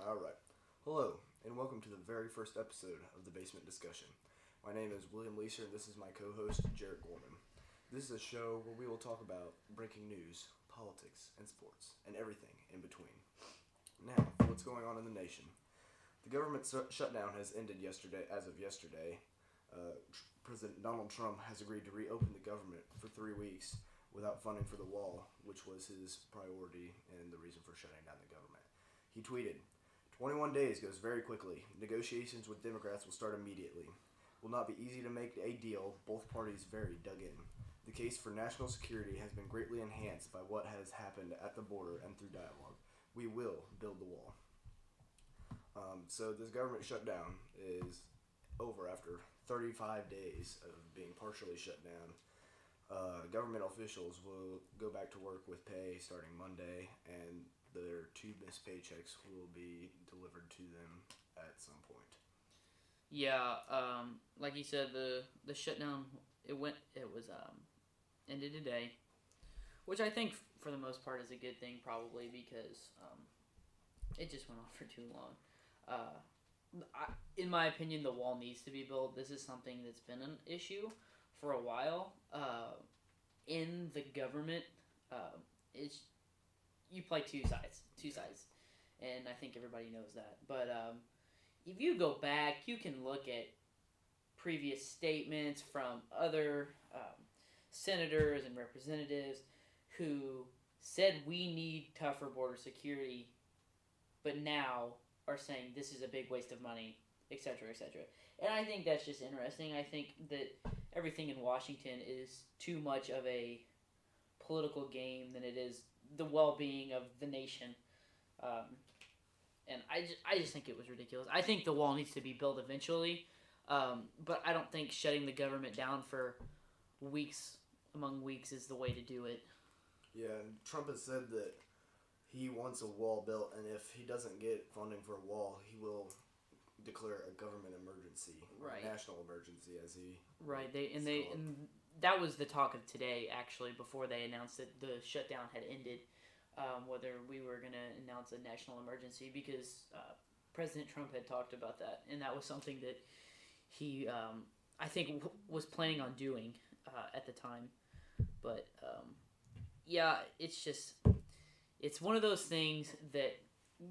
All right. Hello, and welcome to the very first episode of the Basement Discussion. My name is William Leeser, and this is my co-host, Jarrett Gorman. This is a show where we will talk about breaking news, politics, and sports, and everything in between. Now, for what's going on in the nation. The government shutdown has ended yesterday. As of yesterday, President Donald Trump has agreed to reopen the government for 3 weeks without funding for the wall, which was his priority and the reason for shutting down the government. He tweeted, 21 days goes very quickly. Negotiations with Democrats will start immediately. Will not be easy to make a deal. Both parties very dug in. The case for national security has been greatly enhanced by what has happened at the border and through dialogue. We will build the wall. So this government shutdown is over after 35 days of being partially shut down. Government officials will go back to work with pay starting Monday, and their 2 missed paychecks will be delivered to them at some point. Yeah, like you said, the shutdown ended today, which I think for the most part is a good thing, probably because it just went on for too long. In my opinion, the wall needs to be built. This is something that's been an issue for a while. In the government, it's you play two sides, and I think everybody knows that. But if you go back, you can look at previous statements from other senators and representatives who said we need tougher border security, but now are saying this is a big waste of money, etc., etc. And I think that's just interesting. I think that everything in Washington is too much of a political game than it is the well-being of the nation. And I just think it was ridiculous. I think the wall needs to be built eventually, but I don't think shutting the government down for weeks among weeks is the way to do it. Yeah, Trump has said that he wants a wall built, and if he doesn't get funding for a wall, he will declare a government emergency, right? A national emergency, as he right. And that was the talk of today, actually, before they announced that the shutdown had ended. Whether we were going to announce a national emergency, because President Trump had talked about that, and that was something that he, I think, was planning on doing at the time. But yeah, it's one of those things that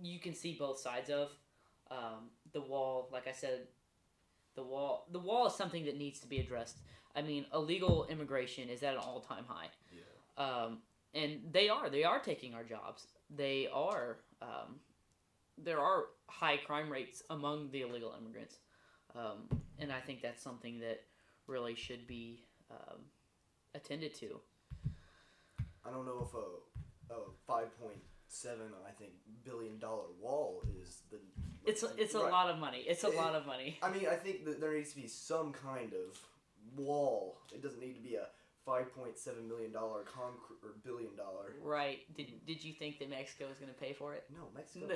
you can see both sides of. The wall, like I said, the wall is something that needs to be addressed. I mean, illegal immigration is at an all-time high. Yeah. And they are taking our jobs. There are high crime rates among the illegal immigrants. And I think that's something that really should be attended to. I don't know if a $5.7 billion wall is the. It's a lot of money. It's a lot of money. I mean, I think that there needs to be some kind of wall. It doesn't need to be a $5.7 million concrete or $1 billion. Right. Did you think that Mexico was going to pay for it? No, Mexico.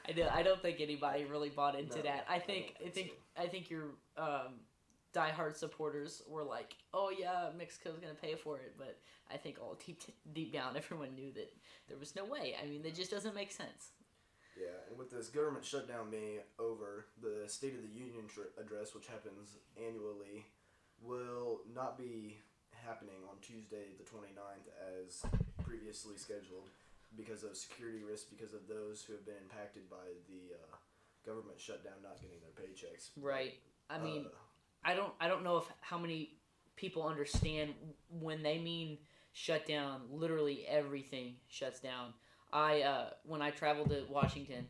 I don't think anybody really bought into that. I think your diehard supporters were like, "Oh yeah, Mexico's going to pay for it," but I think all deep down everyone knew that there was no way. I mean, that just doesn't make sense. Yeah, and with this government shutdown being over, the State of the Union address, which happens annually, will not be happening on Tuesday the 29th as previously scheduled because of security risks, because of those who have been impacted by the government shutdown not getting their paychecks. Right. I mean, I don't know how many people understand when they mean shut down, literally everything shuts down. When I traveled to Washington,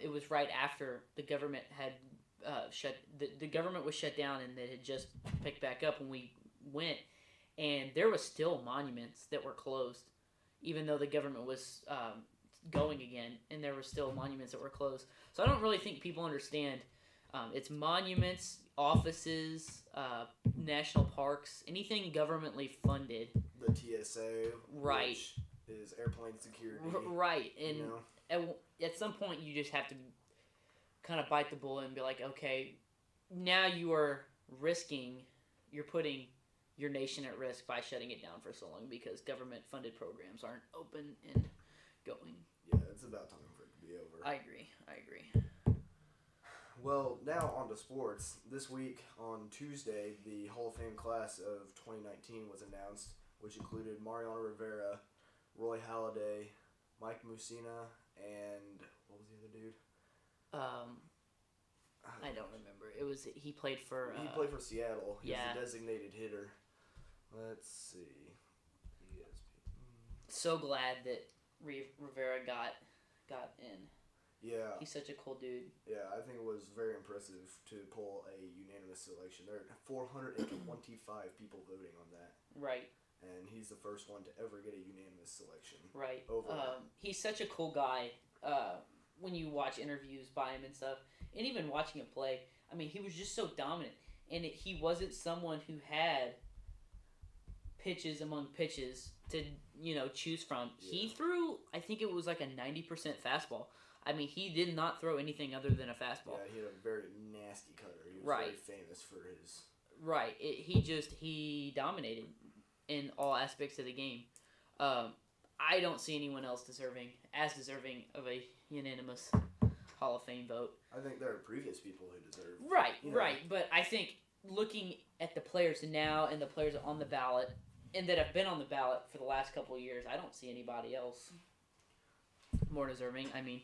it was right after the government had the government was shut down, and it had just picked back up when we went, and there was still monuments that were closed, even though the government was going again, and there were still monuments that were closed. So I don't really think people understand. It's monuments, offices, national parks, anything governmentally funded. The TSA, right, which is airplane security, right, and at some point you just have to kind of bite the bullet and be like, okay, now you're putting your nation at risk by shutting it down for so long because government funded programs aren't open and going. Yeah, it's about time for it to be over. I agree. Well, now on to sports. This week on Tuesday, the Hall of Fame class of 2019 was announced, which included Mariano Rivera, Roy Halladay, Mike Mussina, and what was the other dude? I don't remember. He played for. He played for Seattle. He yeah. was a designated hitter. Let's see. So glad that Rivera got in. Yeah. He's such a cool dude. Yeah, I think it was very impressive to pull a unanimous selection. There are 425 people voting on that. Right. And he's the first one to ever get a unanimous selection. Right. He's such a cool guy. When you watch interviews by him and stuff, and even watching him play, I mean, he was just so dominant. And he wasn't someone who had pitches among pitches to, choose from. Yeah. He threw, I think it was like a 90% fastball. I mean, he did not throw anything other than a fastball. Yeah, he had a very nasty cutter. He was very famous for his... Right. He dominated in all aspects of the game. I don't see anyone else deserving of a unanimous Hall of Fame vote. I think there are previous people who deserve... Right. But I think looking at the players now and the players on the ballot and that have been on the ballot for the last couple of years, I don't see anybody else more deserving. I mean,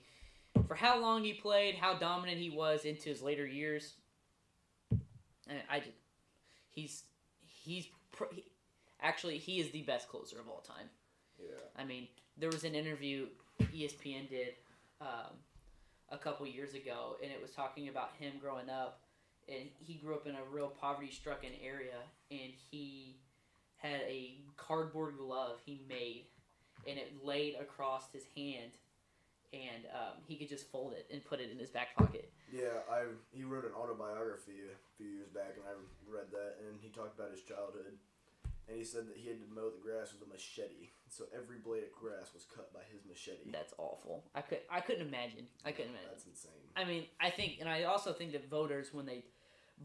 for how long he played, how dominant he was into his later years, he is the best closer of all time. Yeah. I mean, there was an interview ESPN did a couple years ago, and it was talking about him growing up, and he grew up in a real poverty-stricken area, and he had a cardboard glove he made, and it laid across his hand, and he could just fold it and put it in his back pocket. Yeah, he wrote an autobiography a few years back, and I read that, and he talked about his childhood, and he said that he had to mow the grass with a machete, so every blade of grass was cut by his machete. That's awful. I couldn't imagine. That's insane. I mean, I also think that voters, when they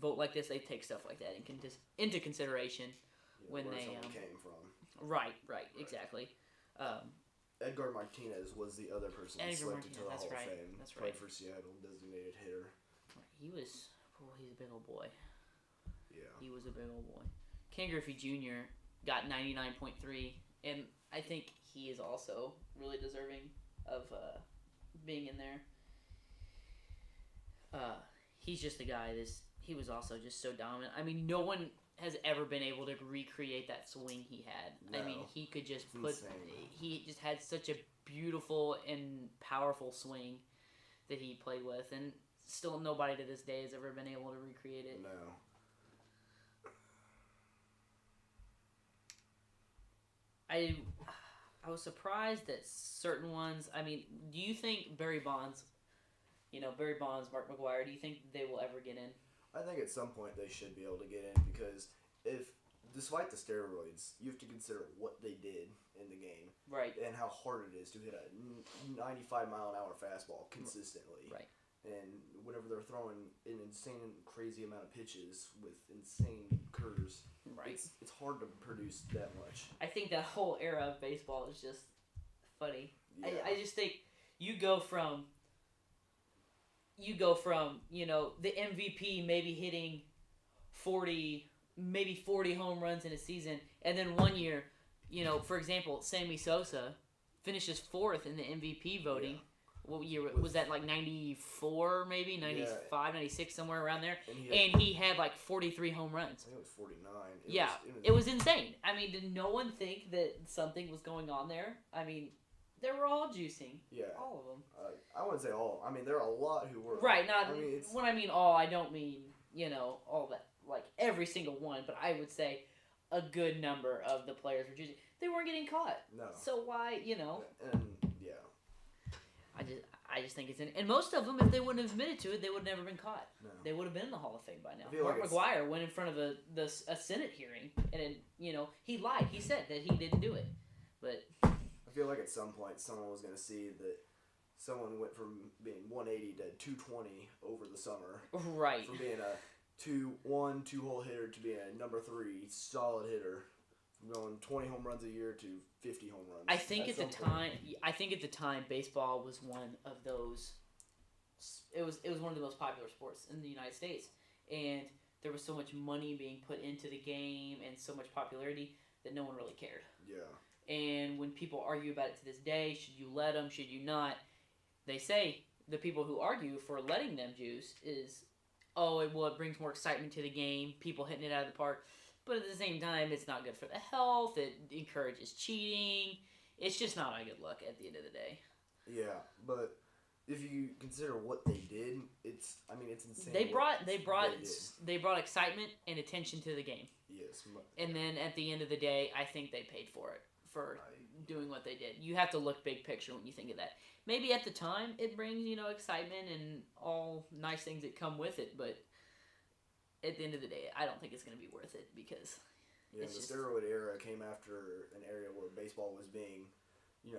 vote like this, they take stuff like that into consideration when where they someone came from. Right, exactly. Edgar Martinez was the other person selected to the Hall of Fame. That's Played right. for Seattle, designated hitter. He's a big old boy. Yeah. He was a big old boy. Ken Griffey Jr. got 99.3, and I think he is also really deserving of being in there. He's just a guy. He was also just so dominant. I mean, no one has ever been able to recreate that swing he had. No, I mean, he could just insane. He just had such a beautiful and powerful swing that he played with, and still nobody to this day has ever been able to recreate it. No. I was surprised that certain ones. I mean, do you think Barry Bonds, Mark McGwire, do you think they will ever get in? I think at some point they should be able to get in, because despite the steroids, you have to consider what they did in the game. Right. And how hard it is to hit a 95-mile-an-hour fastball consistently. Right. And whenever they're throwing an insane, crazy amount of pitches with insane curves, right, it's hard to produce that much. I think that whole era of baseball is just funny. Yeah. I just think you go from the MVP maybe hitting 40 home runs in a season, and then one year, for example, Sammy Sosa finishes 4th in the MVP voting. Yeah. What year was that? Like 94, maybe 95, 96, somewhere around there. And he had like 43 home runs. I think it was 49. It was insane. I mean, did no one think that something was going on there? I mean, they were all juicing. Yeah, all of them. I wouldn't say all. I mean, there are a lot who were. Right. When I mean all, I don't mean all that, like every single one. But I would say a good number of the players were juicing. They weren't getting caught. No. So why, And yeah. I just think it's in, and most of them, if they wouldn't have admitted to it, they would have never been caught. No. They would have been in the Hall of Fame by now. Mark McGwire went in front of a Senate hearing, and he lied. He said that he didn't do it, but I feel like at some point someone was going to see that someone went from being 180 to 220 over the summer. Right. From being a 2-hole hitter to being a number 3 solid hitter from going 20 home runs a year to 50 home runs. I think at the time, baseball was one of those. It was one of the most popular sports in the United States, and there was so much money being put into the game and so much popularity that no one really cared. Yeah. And when people argue about it to this day, should you let them? Should you not? They say the people who argue for letting them juice is, it brings more excitement to the game. People hitting it out of the park. But at the same time, it's not good for the health. It encourages cheating. It's just not a good look at the end of the day. Yeah, but if you consider what they did, it's insane. They brought excitement and attention to the game. Yes. And then at the end of the day, I think they paid for it for doing what they did. You have to look big picture when you think of that. Maybe at the time it brings excitement and all nice things that come with it, but at the end of the day, I don't think it's going to be worth it because the steroid era came after an area where baseball was being,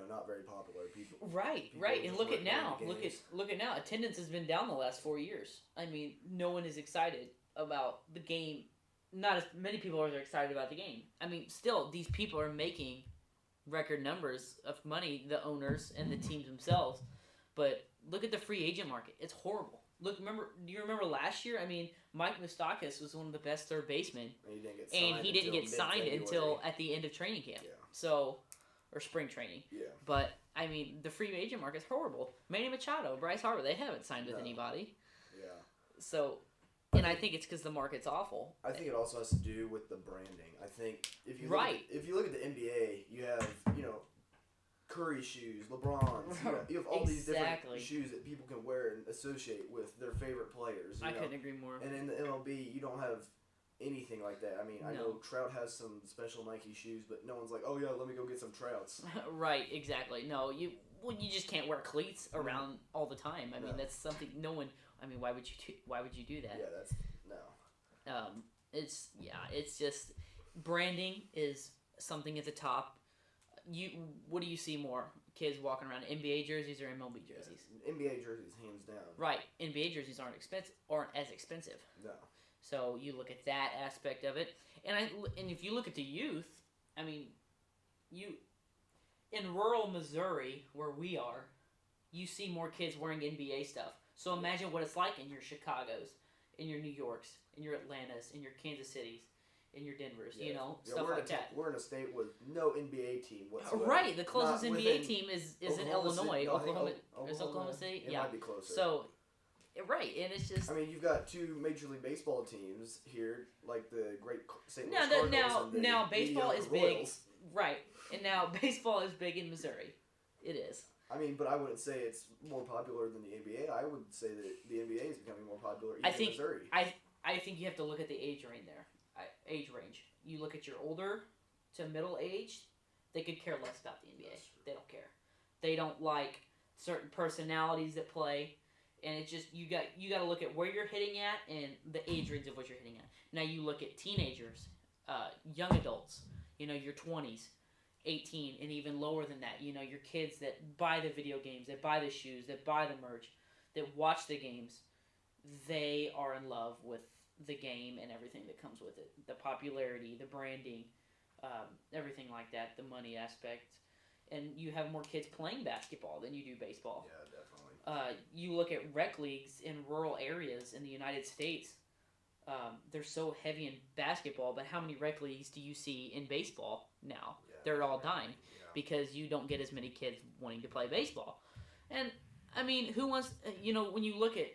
not very popular. People right, and look at now. Look at now. Attendance has been down the last 4 years. I mean, no one is excited about the game. Not as many people are excited about the game. I mean, still, these people are making record numbers of money, the owners and the teams themselves. But look at the free agent market. It's horrible. Do you remember last year? I mean, Mike Moustakas was one of the best third basemen. And he didn't get signed until at the end of training camp. Yeah. Or spring training. Yeah. But, I mean, the free agent market's horrible. Manny Machado, Bryce Harper, they haven't signed with anybody. Yeah. So, and I think it's because the market's awful. I think it also has to do with the branding. I think if you look at the NBA, you have, Curry shoes, LeBron's. You have all these different shoes that people can wear and associate with their favorite players. I couldn't agree more. And in the MLB, you don't have anything like that. I mean, I know Trout has some special Nike shoes, but no one's like, oh yeah, let me go get some Trouts. Right, exactly. No, you just can't wear cleats around all the time. I mean, that's something no one. I mean, why would you do that? Yeah, that's no. It's just branding is something at the top. What do you see more? Kids walking around in NBA jerseys or MLB jerseys? Yeah, NBA jerseys, hands down. Right, NBA jerseys aren't as expensive. No. So you look at that aspect of it, and if you look at the youth, I mean, in rural Missouri where we are, you see more kids wearing NBA stuff. So imagine what it's like in your Chicago's, in your New Yorks, in your Atlantas, in your Kansas Cities, in your Denvers, stuff like that. We're in a state with no NBA team whatsoever. Right, the closest NBA team is in Illinois. Oklahoma State? It might be closer. So, right, and it's just... I mean, you've got two Major League Baseball teams here, like the great St. Louis Cardinals and now baseball is big. Royals. Right, and now baseball is big in Missouri. It is. I mean, but I wouldn't say it's more popular than the NBA. I would say that the NBA is becoming more popular in Missouri. I think you have to look at the age range there. You look at your older to middle age, they could care less about the NBA. They don't care. They don't like certain personalities that play, and it's just you got to look at where you're hitting at and the age range of what you're hitting at. Now you look at teenagers, young adults, your 20s, 18, and even lower than that. Your kids that buy the video games, that buy the shoes, that buy the merch, that watch the games. They are in love with the game and everything that comes with it. The popularity, the branding, everything like that, the money aspect. And you have more kids playing basketball than you do baseball. Yeah, definitely. You look at rec leagues in rural areas in the United States, they're so heavy in basketball, but how many rec leagues do you see in baseball now? Yeah, they're all dying because you don't get as many kids wanting to play baseball. And, I mean, who wants, when you look at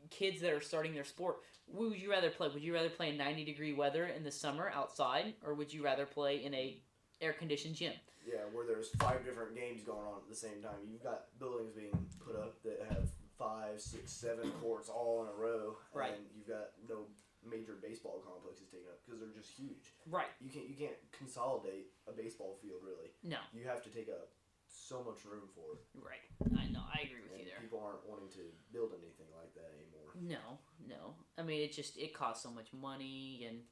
kids that are starting their sport, what would you rather play? Would you rather play in 90-degree weather in the summer outside, or would you rather play in a air-conditioned gym? Yeah, where there's 5 different games going on at the same time. You've got buildings being put up that have 5, 6, 7 courts all in a row, right? And you've got no major baseball complexes taken up because they're just huge. Right. You can't consolidate a baseball field really. No. You have to take up so much room for it. Right. I know. I agree with you there. People aren't wanting to build anything like that anymore. No. I mean, it costs so much money, and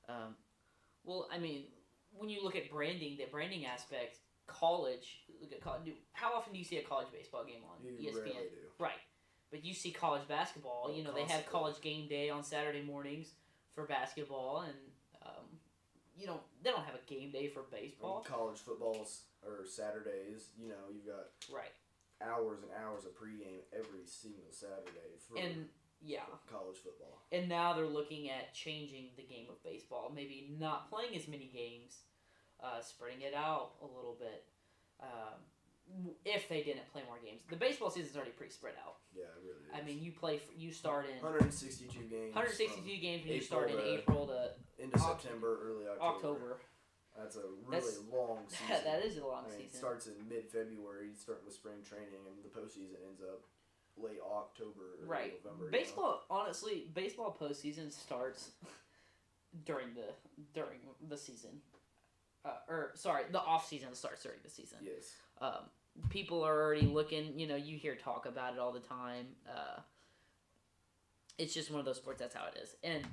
I mean, when you look at branding, the branding aspect, college. Look at college. How often do you see a college baseball game on ESPN? Rarely do. Right. But you see college basketball. They have college game day on Saturday mornings for basketball, and they don't have a game day for baseball. College footballs or Saturdays, you've got Right. hours and hours of pregame every single Saturday for college football. And now they're looking at changing the game of baseball. Maybe not playing as many games, spreading it out a little bit. If they didn't play more games, the baseball season's already pretty spread out. Yeah, it really is. I mean, you start in 162 games. 162 games when you April start in to- April to into September, early October. That's a really long season. That is a long It season. starts in mid-February, starting with spring training, and the postseason ends up late October, early November. Baseball, honestly, baseball postseason starts during the season. The off season starts during the season. Yes. People are already looking. You hear talk about it all the time. It's just one of those sports. That's how it is, and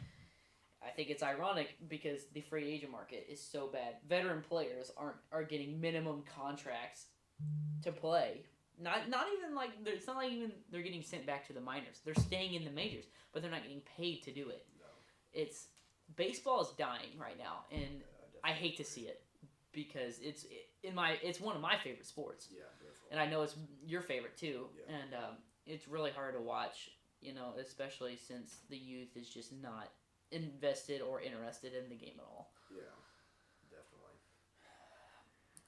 I think it's ironic because the free agent market is so bad. Veteran players are getting minimum contracts to play. Not even like it's not like even they're getting sent back to the minors. They're staying in the majors, but they're not getting paid to do it. No. It's baseball is dying right now, and I hate to see it because it's one of my favorite sports. Yeah, definitely. And I know it's your favorite too. Yeah. And it's really hard to watch. Especially since the youth is just not invested or interested in the game at all. Yeah, definitely.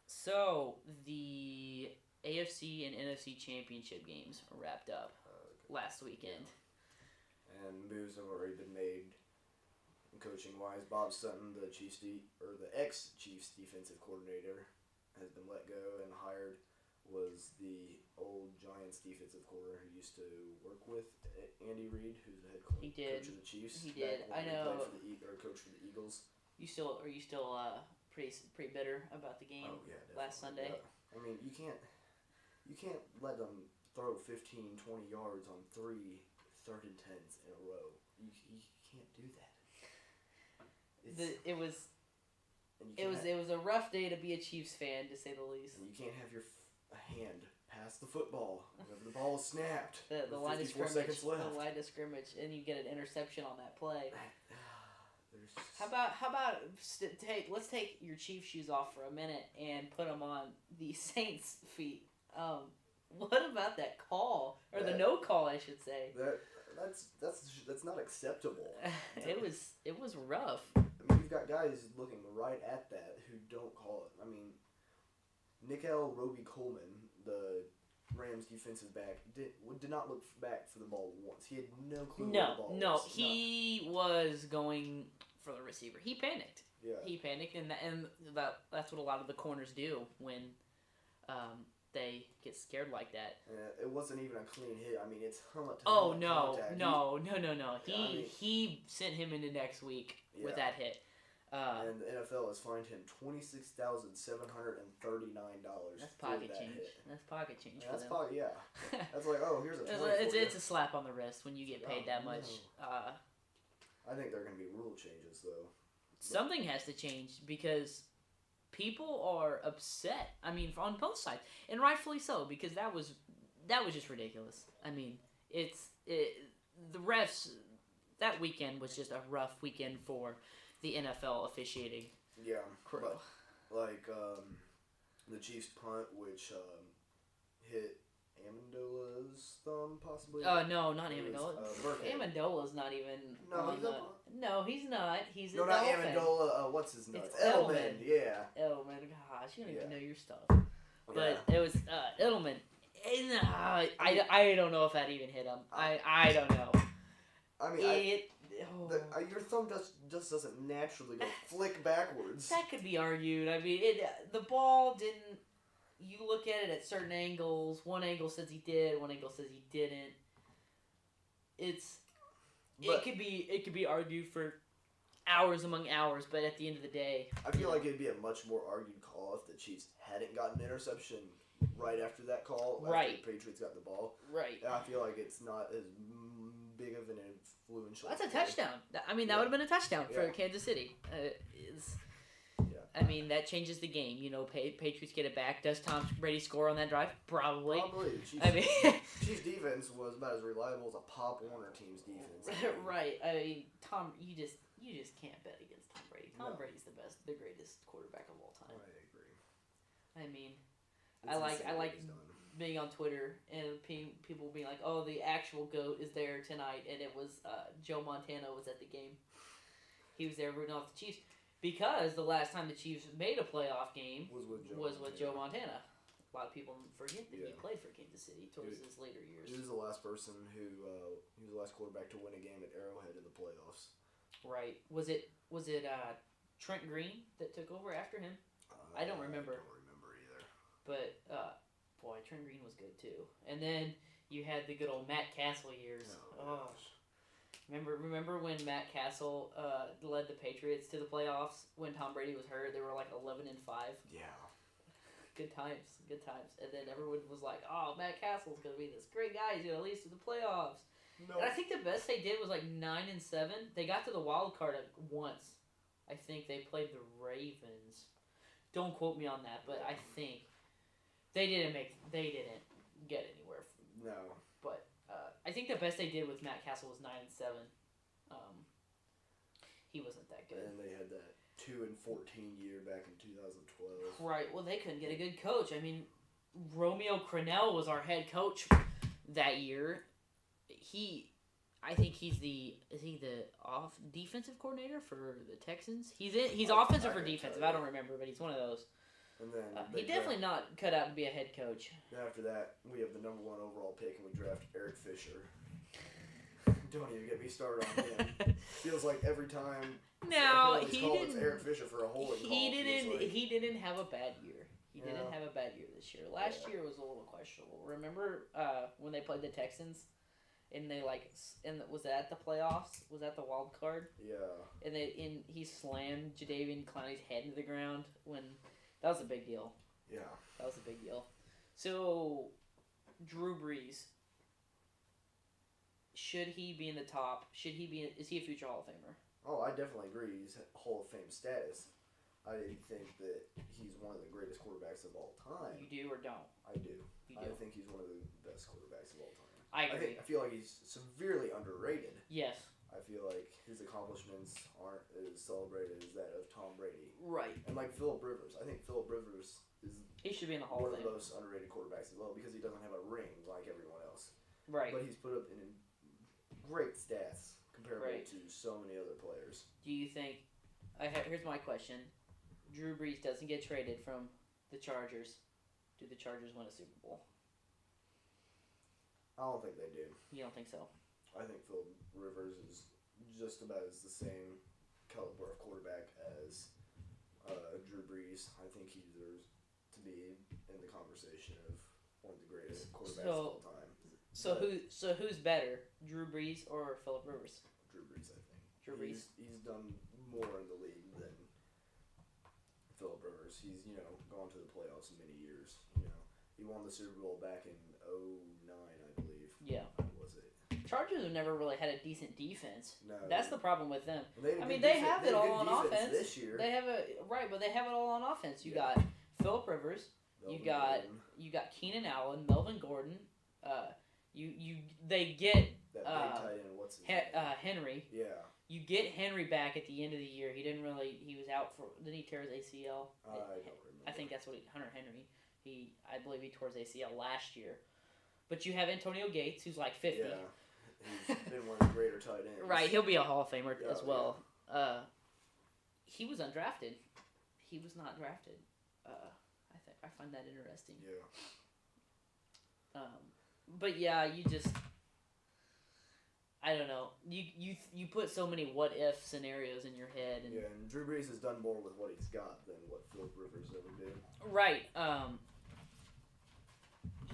So the AFC and NFC championship games wrapped up last weekend. And moves have already been made coaching wise. Bob Sutton, the ex-Chiefs defensive coordinator, has been let go and hired was the old Giants defensive coordinator who used to work with Andy Reid, who's the head coach of the Chiefs. He did. Back when I know. He played coach for the Eagles. Are you still pretty bitter about the game last Sunday? Yeah. I mean, you can't let them throw 15, 20 yards on 3 3rd and 10s in a row. You can't do that. It was a rough day to be a Chiefs fan, to say the least. And you can't have your hand past the football whenever the ball is snapped. The line of scrimmage. Seconds left. The line of scrimmage, and you get an interception on that play. There's... How about let's take your Chiefs shoes off for a minute and put them on the Saints' feet. What about that call or the no call, I should say? That's not acceptable. It was rough. I mean, you've got guys looking right at that who don't call it. I mean, Nickel Roby-Coleman, the Rams defensive back, did not look back for the ball once. He had no clue where the ball was. No, he was going for the receiver. He panicked. Yeah. He panicked, and that's what a lot of the corners do when they get scared like that. It wasn't even a clean hit. I mean, it's helmet to helmet contact. No. He sent him into next week with that hit. And the NFL has fined him $26,739. That's pocket change. Hit. That's pocket change. That's for them. pocket. Yeah. That's like, oh, here's a 20 it's a slap on the wrist when you get paid that much. I think there are going to be rule changes though. Something has to change because people are upset. I mean, on both sides, and rightfully so, because that was just ridiculous. I mean, the refs that weekend was just a rough weekend for the NFL officiating. Yeah, crew. Like the Chiefs punt, which hit Amendola's thumb, possibly. No, not Amendola. Amendola's not even. No, he's not. He's no, not Dolphin. Amendola. What's his name? Edelman. Yeah. Edelman. Gosh, you don't even know your stuff. Yeah. But it was Edelman. And, I don't know if that even hit him. I don't know. I mean, your thumb just doesn't naturally go flick backwards. That could be argued. I mean, the ball didn't. You look at it at certain angles. One angle says he did. One angle says he didn't. It could be argued for hours among hours, but at the end of the day, I feel like it'd be a much more argued call if the Chiefs hadn't gotten an interception right after that call. Right. After the Patriots got the ball. Right. I feel like it's not as big of an influential. That's a touchdown. I mean, that would have been a touchdown for Kansas City. I mean, that changes the game. You know, Patriots get it back. Does Tom Brady score on that drive? Probably. Chiefs, I mean, Chiefs defense defense was about as reliable as a Pop Warner team's defense. Right. I mean, you just can't bet against Tom Brady. Tom Brady's the greatest quarterback of all time. I agree. I mean, It's I like insane what he's done. being on Twitter and people being like, "Oh, the actual GOAT is there tonight," and it was Joe Montana was at the game. He was there rooting off the Chiefs because the last time the Chiefs made a playoff game was with Joe Montana. A lot of people forget that he played for Kansas City towards his later years. He was the last person he was the last quarterback to win a game at Arrowhead in the playoffs. Right. Was it Trent Green that took over after him? I don't remember. I don't remember either. But boy, Trent Green was good too. And then you had the good old Matt Castle years. Oh, gosh. Remember when Matt Castle led the Patriots to the playoffs when Tom Brady was hurt? They were like 11-5. Yeah. Good times. And then everyone was like, "Oh, Matt Castle's gonna be this great guy. He's gonna lead us to the playoffs." No. And I think the best they did was like 9-7. They got to the wild card once. I think they played the Ravens. Don't quote me on that, but I think they didn't get anywhere. No. But I think the best they did with Matt Castle was 9-7. He wasn't that good. And they had that 2-14 year back in 2012. Right. Well, they couldn't get a good coach. I mean, Romeo Crennel was our head coach that year. I think is he the defensive coordinator for the Texans? He's offensive or defensive. I don't remember, but he's one of those. And then he definitely not cut out to be a head coach. After that, we have the number 1 overall pick, and we draft Eric Fisher. Don't even get me started on him. Feels like every time. No, he didn't. It's Eric Fisher for a holding call. He didn't have a bad year. He didn't have a bad year this year. Last year was a little questionable. Remember when they played the Texans, and was that the playoffs? Was that the wild card? Yeah. And he slammed Jadeveon Clowney's head into the ground that was a big deal. Yeah. That was a big deal. So, Drew Brees. Should he be in the top? Is he a future Hall of Famer? Oh, I definitely agree. He's Hall of Fame status. I think that he's one of the greatest quarterbacks of all time. You do or don't? I do. You do. I think he's one of the best quarterbacks of all time. I agree. I feel like he's severely underrated. Yes. I feel like his accomplishments aren't as celebrated as that of Tom Brady. Right. And like Phillip Rivers. I think Phillip Rivers is he should be in the Hall one of Fame. One of the most underrated quarterbacks as well because he doesn't have a ring like everyone else. Right. But he's put up in great stats comparable to so many other players. Do you think? Here's my question: Drew Brees doesn't get traded from the Chargers. Do the Chargers win a Super Bowl? I don't think they do. You don't think so? I think Phillip Rivers is just about as the same caliber of quarterback as Drew Brees. I think he deserves to be in the conversation of one of the greatest quarterbacks of all time. So who's better, Drew Brees or Phillip Rivers? Drew Brees, I think. Drew Brees. He's done more in the league than Phillip Rivers. He's gone to the playoffs in many years. He won the Super Bowl back in 2009, I believe. Yeah. Was it? Chargers have never really had a decent defense. No. That's the problem with them. They have it all on offense this year. They have but they have it all on offense. You got Phillip Rivers. You got Keenan Allen, Melvin Gordon. They get that big tight end. What's his name? Henry. Yeah. You get Henry back at the end of the year. He was out for. Didn't he tear his ACL? I don't remember. I think that's what Hunter Henry. I believe he tore his ACL last year. But you have Antonio Gates, who's like 50. Yeah. He's been one of the greater tight ends. Right, he'll be a Hall of Famer as well. Yeah. He was undrafted. He was not drafted. I find that interesting. Yeah. But yeah, I don't know. You put so many what if scenarios in your head, and and Drew Brees has done more with what he's got than what Phillip Rivers ever did. Right.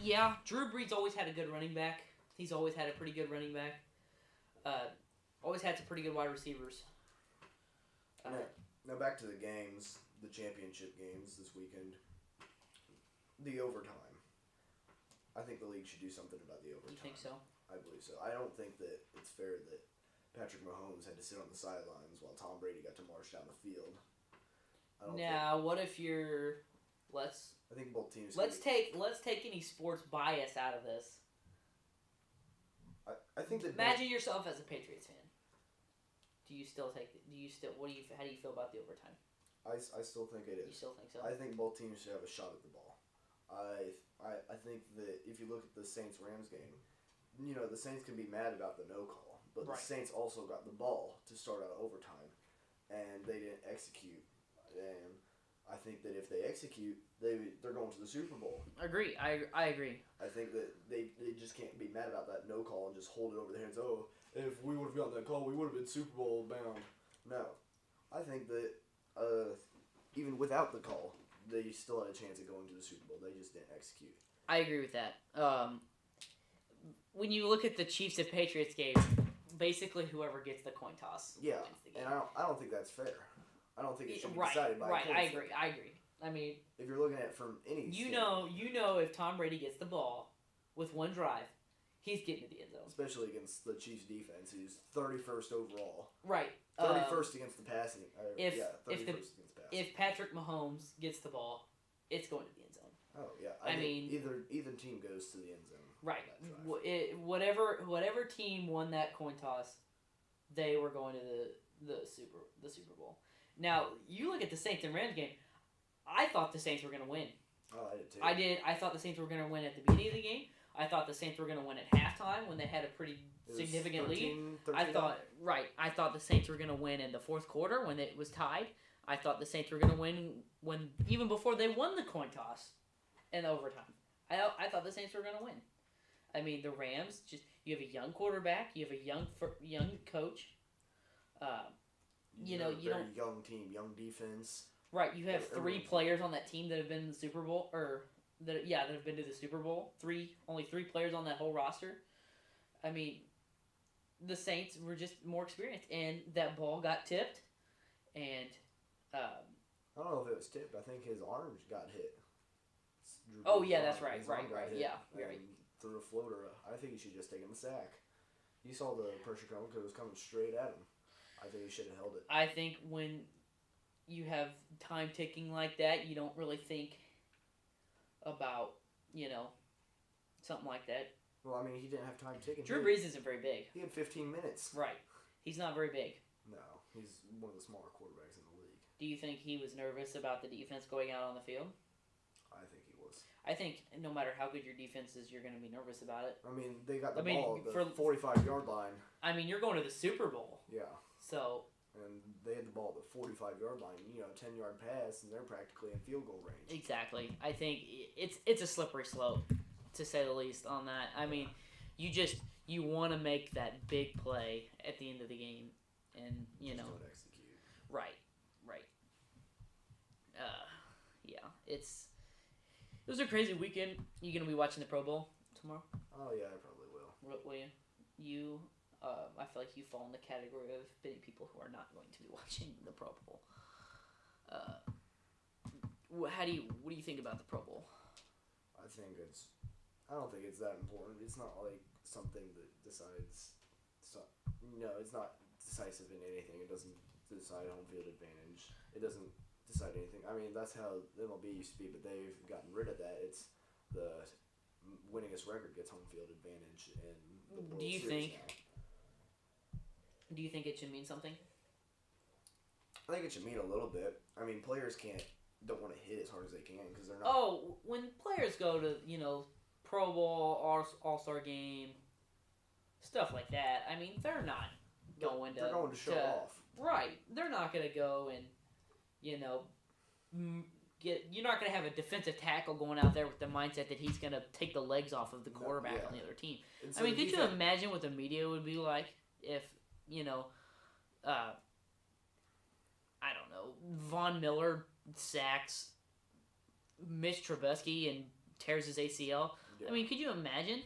Yeah, Drew Brees always had a good running back. He's always had a pretty good running back. Always had some pretty good wide receivers. Now back to the games, the championship games this weekend. The overtime. I think the league should do something about the overtime. You think so? I believe so. I don't think that it's fair that Patrick Mahomes had to sit on the sidelines while Tom Brady got to march down the field. What if you're... I think both teams... Let's take any sports bias out of this. think that imagine yourself as a Patriots fan. How do you feel about the overtime? I still think it is. You still think so? I think both teams should have a shot at the ball. I think that if you look at the Saints-Rams game, the Saints can be mad about the no call, but the Saints also got the ball to start out overtime, and they didn't execute. And I think that if they execute, they're going to the Super Bowl. Agree. I agree. I think that they just can't be mad about that no call and just hold it over their heads. Oh, if we would have gotten that call, we would have been Super Bowl bound. No. I think that even without the call, they still had a chance of going to the Super Bowl. They just didn't execute. I agree with that. When you look at the Chiefs and Patriots game, basically whoever gets the coin toss wins the game. And I don't think that's fair. I don't think it should be decided by a coin I agree. I mean, if you're looking at it from any if Tom Brady gets the ball with one drive, he's getting to the end zone. Especially against the Chiefs defense, who's 31st overall. Right. 31st against the passing. 31st against the passing. If Patrick Mahomes gets the ball, it's going to the end zone. Oh yeah. I mean, either team goes to the end zone. Right. Whatever team won that coin toss, they were going to the Super Bowl. Now you look at the Saints and Rams game. I thought the Saints were going to win. Oh, I did too. I thought the Saints were going to win at the beginning of the game. I thought the Saints were going to win at halftime when they had a pretty significant lead. I thought the Saints were going to win in the fourth quarter when it was tied. I thought the Saints were going to win when even before they won the coin toss in overtime. I thought the Saints were going to win. I mean, the Rams, you have a young quarterback, you have a young coach. You don't young team, young defense. Right, you have three players on that team that have been in the Super Bowl, that have been to the Super Bowl. Only three players on that whole roster. I mean, the Saints were just more experienced, and that ball got tipped, and I don't know if it was tipped. I think his arm got hit. Oh yeah, that's right. Right. Yeah, you're right. Threw a floater. I think he should just take him a sack. He saw the pressure coming because it was coming straight at him. I think he should have held it. I think when you have time ticking like that, you don't really think about, something like that. Well, I mean, he didn't have time ticking. Drew Brees isn't very big. He had 15 minutes. Right. He's not very big. No, he's one of the smaller quarterbacks in the league. Do you think he was nervous about the defense going out on the field? I think he was. I think no matter how good your defense is, you're going to be nervous about it. I mean, they got the ball at the 45-yard line. I mean, you're going to the Super Bowl. Yeah. So. And they had the ball at the 45-yard line, 10-yard pass, and they're practically in field goal range. Exactly. I think it's a slippery slope, to say the least, on that. I mean, you want to make that big play at the end of the game, and Just don't execute. Right. It was a crazy weekend. You gonna be watching the Pro Bowl tomorrow? Oh yeah, I probably will. Will you? I feel like you fall in the category of many people who are not going to be watching the Pro Bowl. What do you think about the Pro Bowl? I don't think it's that important. It's not like something that decides. It's not decisive in anything. It doesn't decide home field advantage. It doesn't decide anything. I mean, that's how the MLB used to be, but they've gotten rid of that. It's the winningest record gets home field advantage in the World Series now. Do you think it should mean something? I think it should mean a little bit. I mean, players don't want to hit as hard as they can because they're not. Oh, when players go to Pro Bowl, All-Star game, stuff like that. I mean, they're not going to. They're going to show off. Right. They're not going to go and you're not going to have a defensive tackle going out there with the mindset that he's going to take the legs off of the quarterback on the other team. So I mean, could you imagine what the media would be like if I don't know, Von Miller sacks Mitch Trubisky and tears his ACL? Yeah. I mean, could you imagine?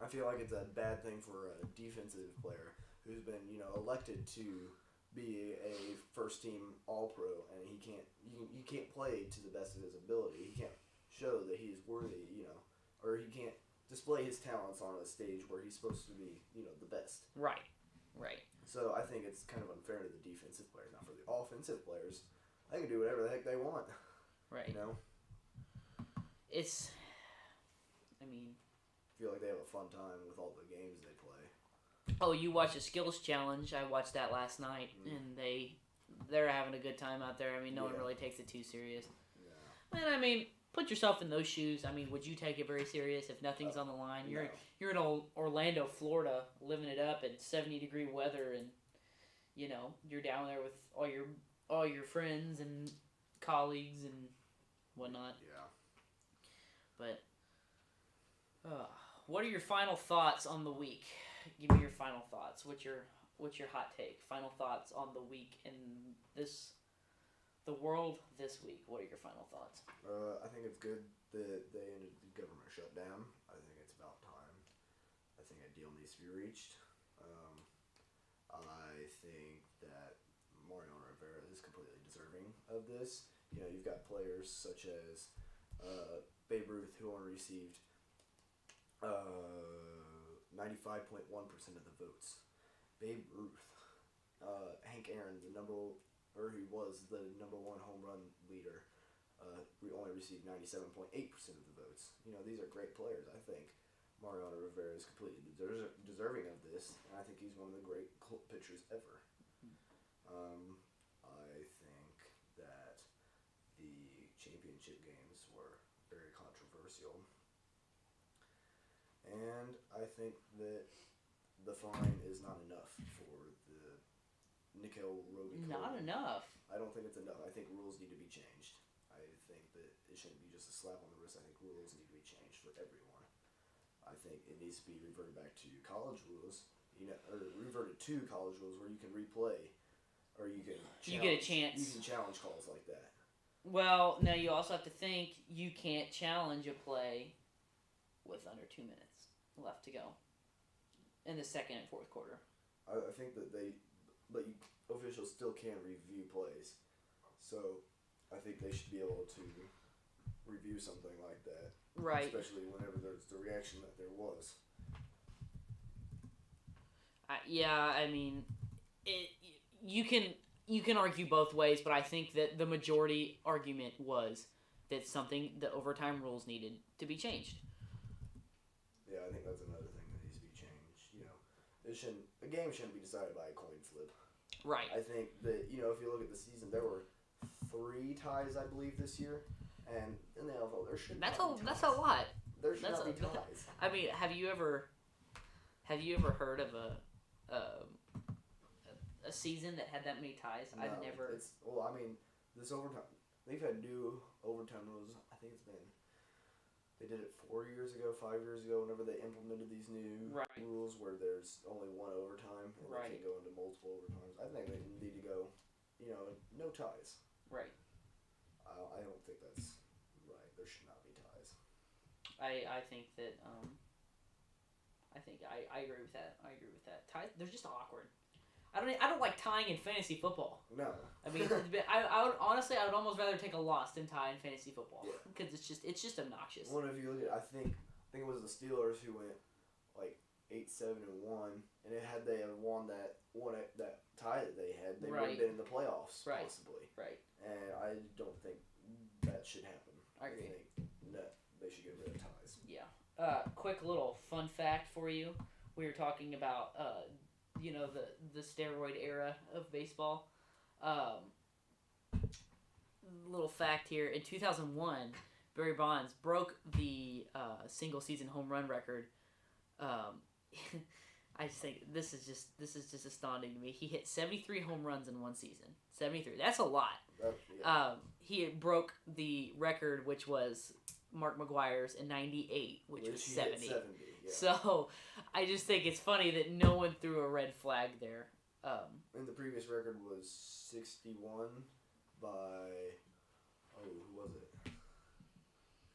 I feel like it's a bad thing for a defensive player who's been, elected to be a first-team All-Pro, and he can't play to the best of his ability. He can't show that he's worthy, or he can't display his talents on a stage where he's supposed to be, the best. Right. So I think it's kind of unfair to the defensive players. Now for the offensive players, they can do whatever the heck they want. Right. I feel like they have a fun time with all the games they play. Oh, you watch a skills challenge. I watched that last night, and they're having a good time out there. I mean, no one really takes it too serious. Yeah. And I mean, put yourself in those shoes. I mean, would you take it very serious if nothing's on the line? You're in Orlando, Florida, living it up in 70-degree weather, and you're down there with all your friends and colleagues and whatnot. Yeah. But what are your final thoughts on the week? Give me your final thoughts. What's your hot take? Final thoughts on the week in the world this week. What are your final thoughts? I think it's good that they ended the government shutdown. I think it's about time. I think a deal needs to be reached. I think that Mariano Rivera is completely deserving of this. You've got players such as Babe Ruth, who only received 95.1% of the votes. Babe Ruth, Hank Aaron, he was the number one home run leader. We only received 97.8% of the votes. These are great players. I think Mariano Rivera is completely deserving of this, and I think he's one of the great pitchers ever. I think that the championship games were very controversial, and I think that the fine is not enough for the Nickel Roby. Not enough. I don't think it's enough. I think rules need to be changed. I think that it shouldn't be just a slap on the wrist. I think rules need to be changed for everyone. I think it needs to be reverted back to college rules, or reverted to college rules where you can replay, or you can challenge, you get a chance. You can challenge calls like that. Well, now you also have to think you can't challenge a play with under 2 minutes left to go in the second and fourth quarter. I think that officials still can review plays, so I think they should be able to review something like that. Right. Especially whenever there's the reaction that there was. I mean, you can argue both ways, but I think that the majority argument was that the overtime rules needed to be changed. Yeah, I think that's another thing that needs to be changed. A game shouldn't be decided by a coin flip. Right. I think that if you look at the season, there were 3 ties, I believe, this year. And in the NFL, there should not be ties. That's a lot. There should not be ties. I mean, have you ever heard of a season that had that many ties? No, I've never. This overtime, they've had new overtime rules. I think they did it 4 years ago, 5 years ago. Whenever they implemented these new rules, where there's only one overtime and they can't go into multiple overtimes. I think they need to go, no ties. Right. I don't think that's right. There should not be ties. I think that I agree with that. Ties, they're just awkward. I don't like tying in fantasy football. No. I mean, I would honestly almost rather take a loss than tie in fantasy football because it's just obnoxious. Well, if you look at, I think it was the Steelers who went like 8-7-1, and had they have won that tie that they had, they would have been in the playoffs possibly. Right. And I don't think that should happen. I agree. think that they should get rid of ties. Yeah. Quick little fun fact for you. We were talking about the steroid era of baseball. Little fact here: in 2001, Barry Bonds broke the single season home run record. I just think this is just astounding to me. He hit 73 home runs in one season. 73. That's a lot. He broke the record, which was Mark McGwire's in '98, which was 70. 70, yeah. So I just think it's funny that no one threw a red flag there. And the previous record was 61 by who was it?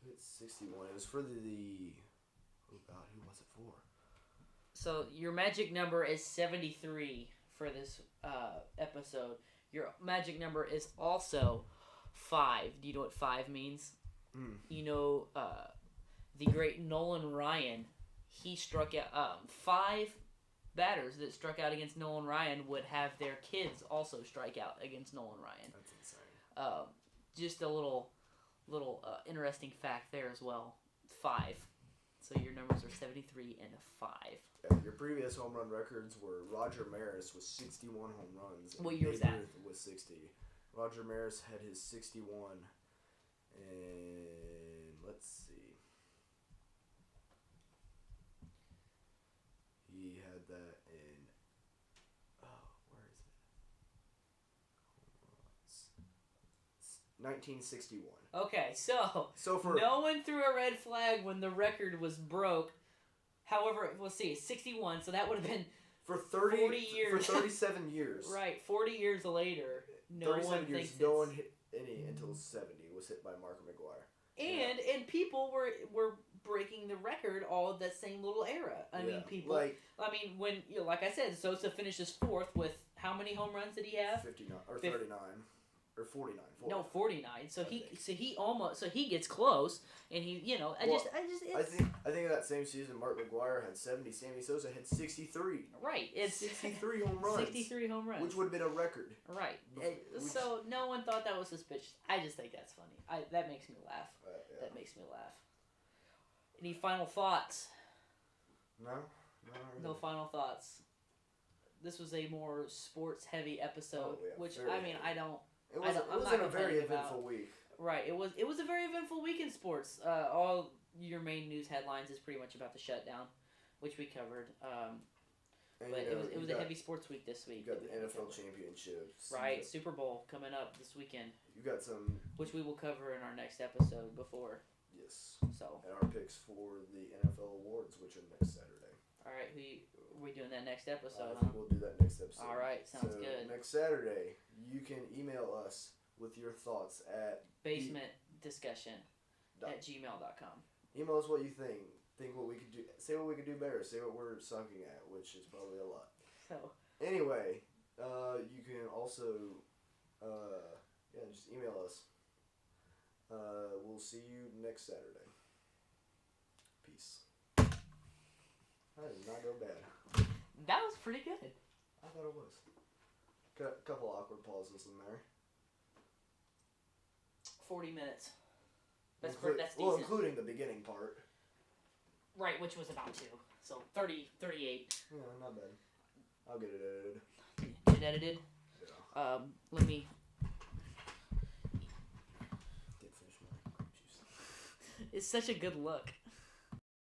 Who hit 61? It was for the who was it for? So your magic number is 73 for this episode. Your magic number is also 5. Do you know what 5 means? You know, the great Nolan Ryan, he struck out 5 batters that struck out against Nolan Ryan would have their kids also strike out against Nolan Ryan. That's insane. Just a little interesting fact there as well. 5. So your numbers are 73 and 5. Yeah, you're previous home run records were Roger Maris with 61 home runs. What year was Babe that? Ruth with 60. Roger Maris had his 61, and let's see. He had that in, where is it? 1961. Okay, so for no one threw a red flag when the record was broke. However, let's see, 61, so that would have been for 40 years. For 37 years. Right, 40 years later, no 37 one years, thinks no one hit any until 70 was hit by Mark McGwire. And people were breaking the record all of that same little era. I mean, people. When like I said, Sosa finishes fourth with how many home runs did he have? 59 or 39 or 49. No, 49. So he gets close, and he I think that same season Mark McGwire had 70. Sammy Sosa had 63. Right, it's 63 home runs. 63 home runs, which would have been a record. Right. So no one thought that was suspicious. I just think that's funny. That makes me laugh. Yeah. That makes me laugh. Any final thoughts? No, really. No final thoughts. This was a more sports-heavy episode, which very heavy. I don't. It wasn't a very eventful week. Right. It was a very eventful week in sports. All your main news headlines is pretty much about the shutdown, which we covered. But it was a heavy sports week this week. You got the NFL championships. Right. Super Bowl coming up this weekend. You got some. Which we will cover in our next episode before. Yes. So. And our picks for the NFL awards, which are next Saturday. All right. We doing that next episode, I think we'll do that next episode. All right. Sounds good. Next Saturday, you can email us with your thoughts at basementdiscussion@gmail.com. Email us what you think. Think what we could do. Say what we could do better. Say what we're sucking at, which is probably a lot. So. Anyway, you can also, just email us. We'll see you next Saturday. Peace. That did not go bad. That was pretty good. I thought it was. Got a couple awkward pauses in there. 40 minutes. That's decent. Well, including the beginning part. Right, which was about 2. So 38. Yeah, not bad. I'll get it edited. Get it edited? Yeah. Let me... Didn't finish my juice. It's such a good look.